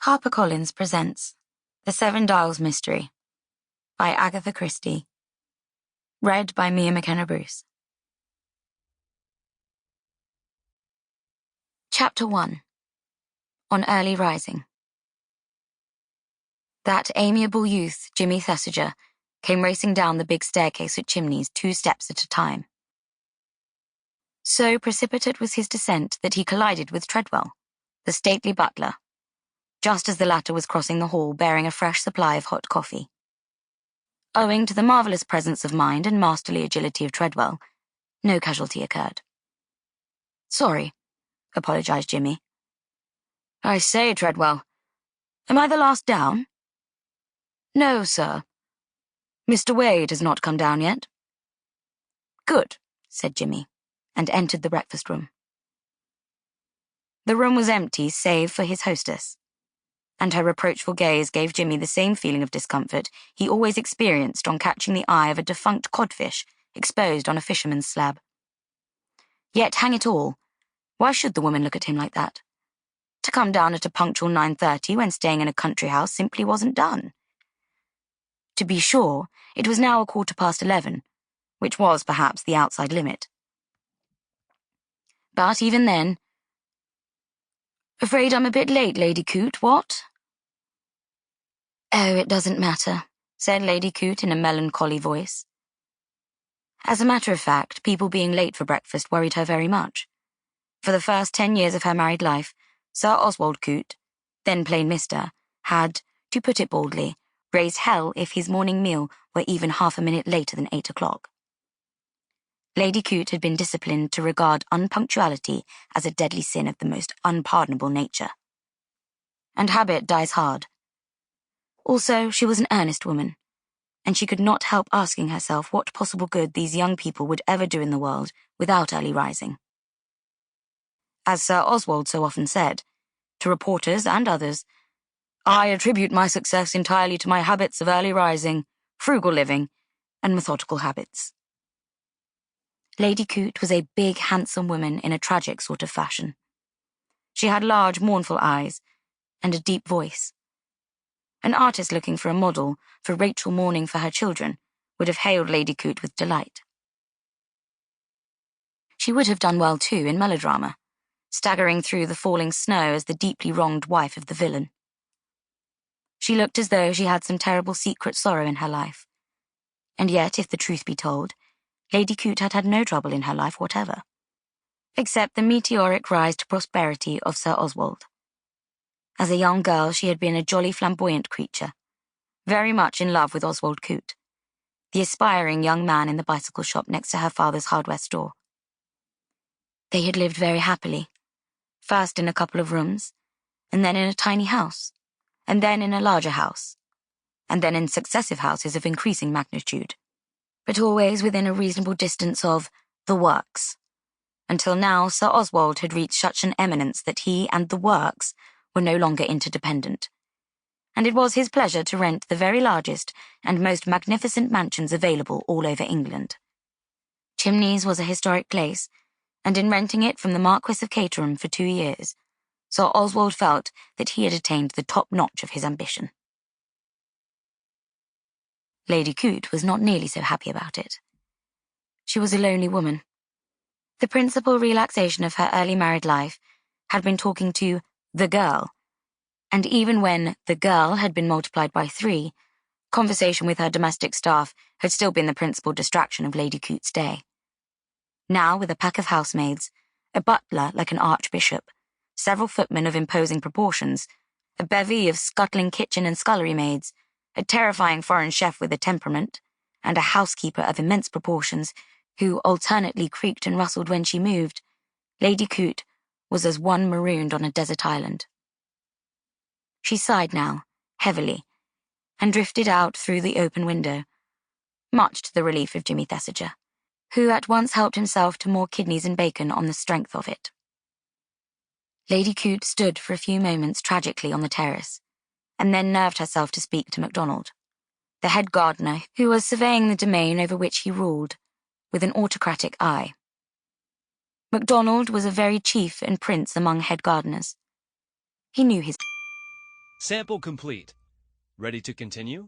HarperCollins presents The Seven Dials Mystery by Agatha Christie. Read by Mia McKenna-Bruce. Chapter 1. On Early Rising. That amiable youth, Jimmy Thesiger, came racing down the big staircase at Chimneys 2 steps at a time. So precipitate was his descent that he collided with Treadwell, the stately butler, just as the latter was crossing the hall bearing a fresh supply of hot coffee. Owing to the marvellous presence of mind and masterly agility of Treadwell, no casualty occurred. "Sorry," apologized Jimmy. "I say, Treadwell, am I the last down?" "No, sir. Mr. Wade has not come down yet." "Good," said Jimmy, and entered the breakfast room. The room was empty save for his hostess, and her reproachful gaze gave Jimmy the same feeling of discomfort he always experienced on catching the eye of a defunct codfish exposed on a fisherman's slab. Yet, hang it all, why should the woman look at him like that? To come down at a punctual 9:30 when staying in a country house simply wasn't done. To be sure, it was now 11:15, which was perhaps the outside limit. But even then, "Afraid I'm a bit late, Lady Coote, what?" "Oh, it doesn't matter," said Lady Coote in a melancholy voice. As a matter of fact, people being late for breakfast worried her very much. For the first 10 years of her married life, Sir Oswald Coote, then plain Mr., had, to put it baldly, raised hell if his morning meal were even half a minute later than 8 o'clock. Lady Coote had been disciplined to regard unpunctuality as a deadly sin of the most unpardonable nature. And habit dies hard. Also, she was an earnest woman, and she could not help asking herself what possible good these young people would ever do in the world without early rising. As Sir Oswald so often said, to reporters and others, "I attribute my success entirely to my habits of early rising, frugal living, and methodical habits." Lady Coote was a big, handsome woman in a tragic sort of fashion. She had large, mournful eyes and a deep voice. An artist looking for a model for Rachel mourning for her children would have hailed Lady Coote with delight. She would have done well, too, in melodrama, staggering through the falling snow as the deeply wronged wife of the villain. She looked as though she had some terrible secret sorrow in her life. And yet, if the truth be told, Lady Coote had had no trouble in her life whatever, except the meteoric rise to prosperity of Sir Oswald. As a young girl, she had been a jolly flamboyant creature, very much in love with Oswald Coote, the aspiring young man in the bicycle shop next to her father's hardware store. They had lived very happily, first in a couple of rooms, and then in a tiny house, and then in a larger house, and then in successive houses of increasing magnitude, but always within a reasonable distance of the works, until now Sir Oswald had reached such an eminence that he and the works were no longer interdependent, and it was his pleasure to rent the very largest and most magnificent mansions available all over England. Chimneys was a historic place, and in renting it from the Marquis of Caterham for 2 years, Sir Oswald felt that he had attained the top notch of his ambition. Lady Coote was not nearly so happy about it. She was a lonely woman. The principal relaxation of her early married life had been talking to the girl, and even when the girl had been multiplied by 3, conversation with her domestic staff had still been the principal distraction of Lady Coote's day. Now, with a pack of housemaids, a butler like an archbishop, several footmen of imposing proportions, a bevy of scuttling kitchen and scullery maids, a terrifying foreign chef with a temperament, and a housekeeper of immense proportions who alternately creaked and rustled when she moved, Lady Coote was as one marooned on a desert island. She sighed now, heavily, and drifted out through the open window, much to the relief of Jimmy Thesiger, who at once helped himself to more kidneys and bacon on the strength of it. Lady Coote stood for a few moments tragically on the terrace, and then nerved herself to speak to MacDonald, the head gardener who was surveying the domain over which he ruled, with an autocratic eye. MacDonald was a very chief and prince among head gardeners. He knew his Sample complete. Ready to continue?